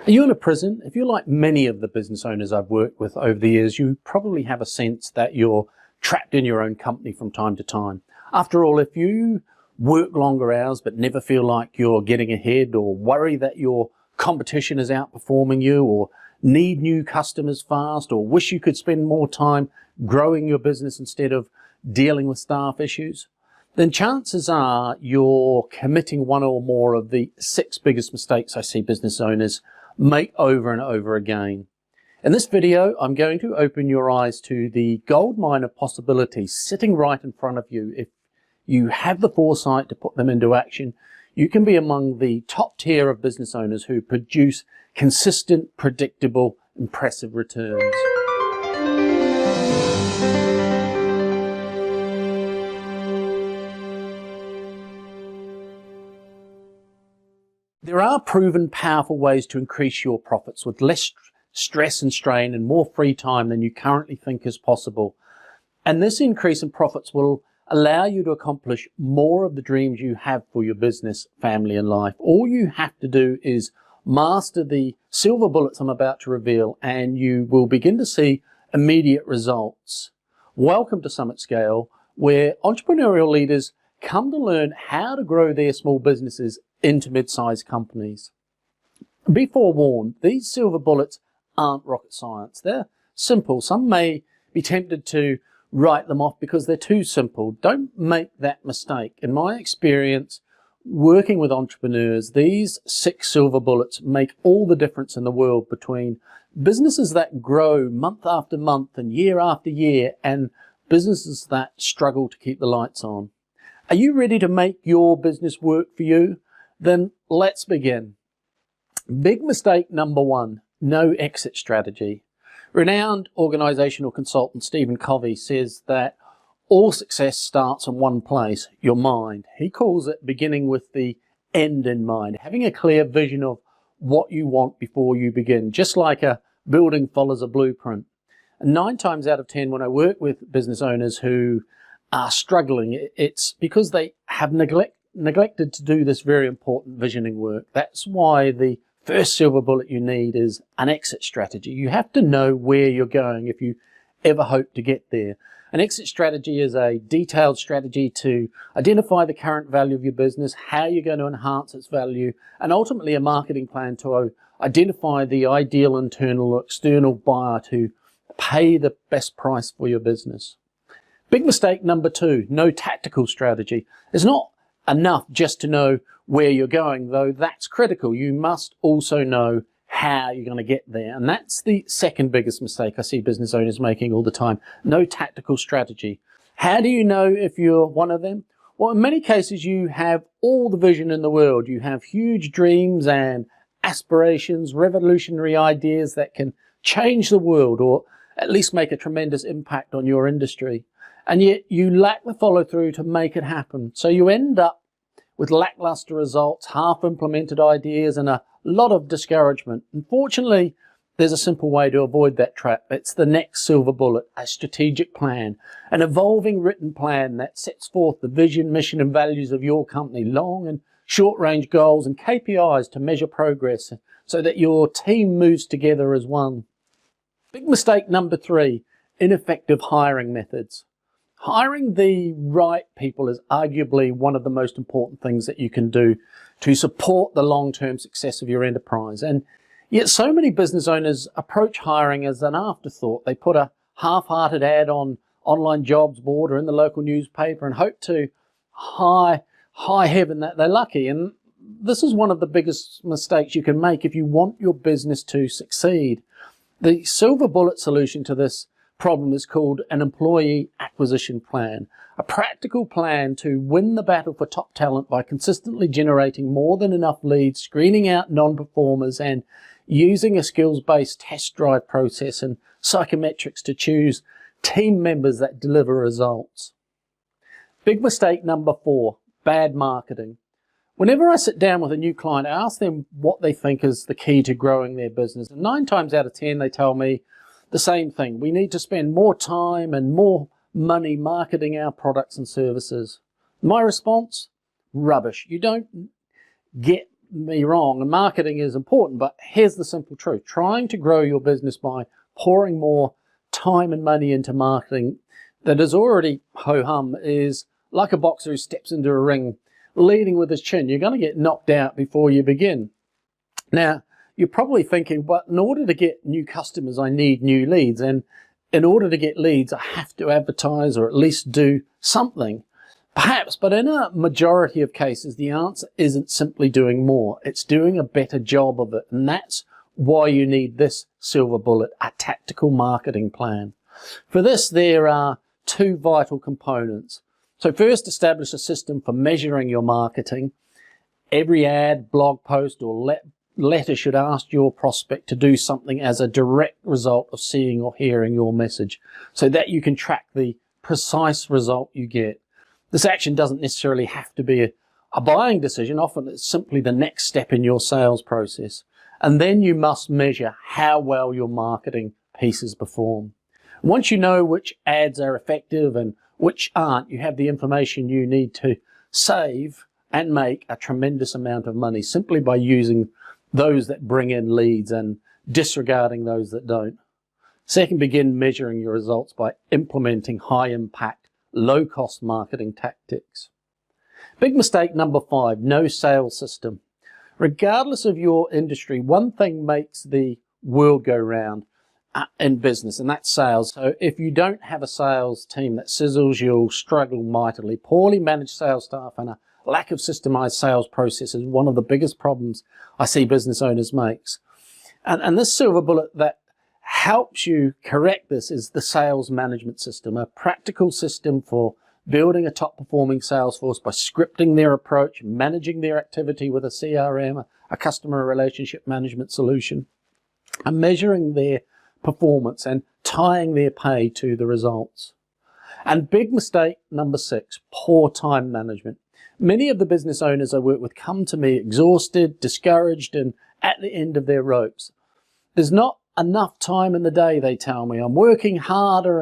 Are you in a prison? If you're like many of the business owners I've worked with over the years, you probably have a sense that you're trapped in your own company from time to time. After all, if you work longer hours but never feel like you're getting ahead, or worry that your competition is outperforming you, or need new customers fast, or wish you could spend more time growing your business instead of dealing with staff issues, then chances are you're committing one or more of the 6 biggest mistakes I see business owners make over and over again. In this video, I'm going to open your eyes to the goldmine of possibilities sitting right in front of you. If you have the foresight to put them into action, you can be among the top tier of business owners who produce consistent, predictable, impressive returns. There are proven powerful ways to increase your profits with less stress and strain and more free time than you currently think is possible. And this increase in profits will allow you to accomplish more of the dreams you have for your business, family and life. All you have to do is master the silver bullets I'm about to reveal, and you will begin to see immediate results. Welcome to Summit Scale, where entrepreneurial leaders come to learn how to grow their small businesses into mid-sized companies. Be forewarned, these silver bullets aren't rocket science. They're simple. Some may be tempted to write them off because they're too simple. Don't make that mistake. In my experience, working with entrepreneurs, these 6 silver bullets make all the difference in the world between businesses that grow month after month and year after year and businesses that struggle to keep the lights on. Are you ready to make your business work for you? Then let's begin. Big mistake number 1, no exit strategy. Renowned organizational consultant Stephen Covey says that all success starts in one place, your mind. He calls it beginning with the end in mind, having a clear vision of what you want before you begin, just like a building follows a blueprint. And 9 times out of 10, when I work with business owners who are struggling, it's because they have neglected to do this very important visioning work. That's why the first silver bullet you need is an exit strategy. You have to know where you're going if you ever hope to get there. An exit strategy is a detailed strategy to identify the current value of your business, how you're going to enhance its value, and ultimately a marketing plan to identify the ideal internal or external buyer to pay the best price for your business. Big mistake number 2, no tactical strategy. It's not enough just to know where you're going, though that's critical. You must also know how you're going to get there. And that's the second biggest mistake I see business owners making all the time. No tactical strategy. How do you know if you're one of them? Well, in many cases, you have all the vision in the world. You have huge dreams and aspirations, revolutionary ideas that can change the world or at least make a tremendous impact on your industry. And yet you lack the follow through to make it happen. So you end up with lackluster results, half-implemented ideas, and a lot of discouragement. Unfortunately, there's a simple way to avoid that trap. It's the next silver bullet, a strategic plan, an evolving written plan that sets forth the vision, mission, and values of your company, long and short-range goals and KPIs to measure progress so that your team moves together as one. Big mistake number 3, ineffective hiring methods. Hiring the right people is arguably one of the most important things that you can do to support the long-term success of your enterprise. And yet so many business owners approach hiring as an afterthought. They put a half-hearted ad on online jobs board or in the local newspaper and hope to high heaven that they're lucky. And this is one of the biggest mistakes you can make if you want your business to succeed. The silver bullet solution to this problem is called an employee acquisition plan, a practical plan to win the battle for top talent by consistently generating more than enough leads, screening out non-performers, and using a skills-based test drive process and psychometrics to choose team members that deliver results. Big mistake number 4, bad marketing. Whenever I sit down with a new client, I ask them what they think is the key to growing their business. And 9 times out of 10, they tell me the same thing. We need to spend more time and more money marketing our products and services. My response? Rubbish. You don't get me wrong, and marketing is important, but here's the simple truth. Trying to grow your business by pouring more time and money into marketing that is already ho-hum is like a boxer who steps into a ring leading with his chin. You're going to get knocked out before you begin. Now, you're probably thinking, but in order to get new customers, I need new leads. And in order to get leads, I have to advertise or at least do something. Perhaps, but in a majority of cases, the answer isn't simply doing more. It's doing a better job of it. And that's why you need this silver bullet, a tactical marketing plan. For this, there are two vital components. So first, establish a system for measuring your marketing. Every ad, blog post, or letter should ask your prospect to do something as a direct result of seeing or hearing your message so that you can track the precise result you get. This action doesn't necessarily have to be a buying decision. Often it's simply the next step in your sales process. And then you must measure how well your marketing pieces perform. Once you know which ads are effective and which aren't, you have the information you need to save and make a tremendous amount of money simply by using those that bring in leads and disregarding those that don't. Second, begin measuring your results by implementing high-impact, low-cost marketing tactics. Big mistake number 5, no sales system. Regardless of your industry, one thing makes the world go round in business, and that's sales. So if you don't have a sales team that sizzles, you'll struggle mightily. Poorly managed sales staff and a lack of systemized sales process is one of the biggest problems I see business owners makes. And this silver bullet that helps you correct this is the sales management system, a practical system for building a top-performing sales force by scripting their approach, managing their activity with a CRM, a customer relationship management solution, and measuring their performance and tying their pay to the results. And big mistake number 6, poor time management. Many of the business owners I work with come to me exhausted, discouraged, and at the end of their ropes. There's not enough time in the day, they tell me. I'm working harder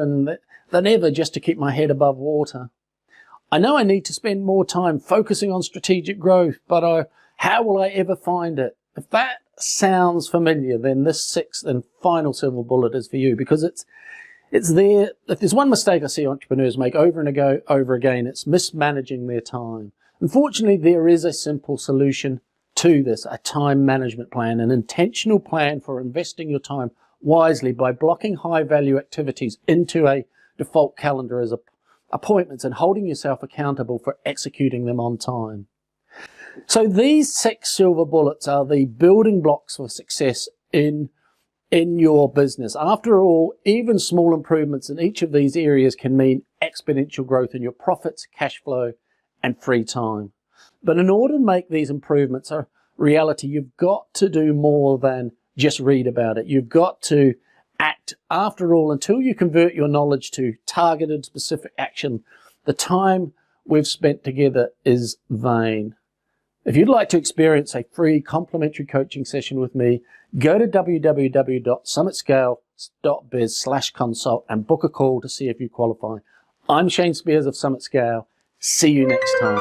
than ever just to keep my head above water. I know I need to spend more time focusing on strategic growth, but how will I ever find it? If that sounds familiar, then this 6th and final silver bullet is for you, because it's there. If there's one mistake I see entrepreneurs make over and over again, it's mismanaging their time. Unfortunately, there is a simple solution to this, a time management plan, an intentional plan for investing your time wisely by blocking high-value activities into a default calendar as appointments and holding yourself accountable for executing them on time. So these 6 silver bullets are the building blocks for success in your business. After all, even small improvements in each of these areas can mean exponential growth in your profits, cash flow, and free time. But in order to make these improvements a reality, you've got to do more than just read about it. You've got to act. After all, until you convert your knowledge to targeted, specific action, the time we've spent together is vain. If you'd like to experience a free complimentary coaching session with me, go to www.summitscale.biz/consult and book a call to see if you qualify. I'm Shane Spears of Summit Scale. See you next time.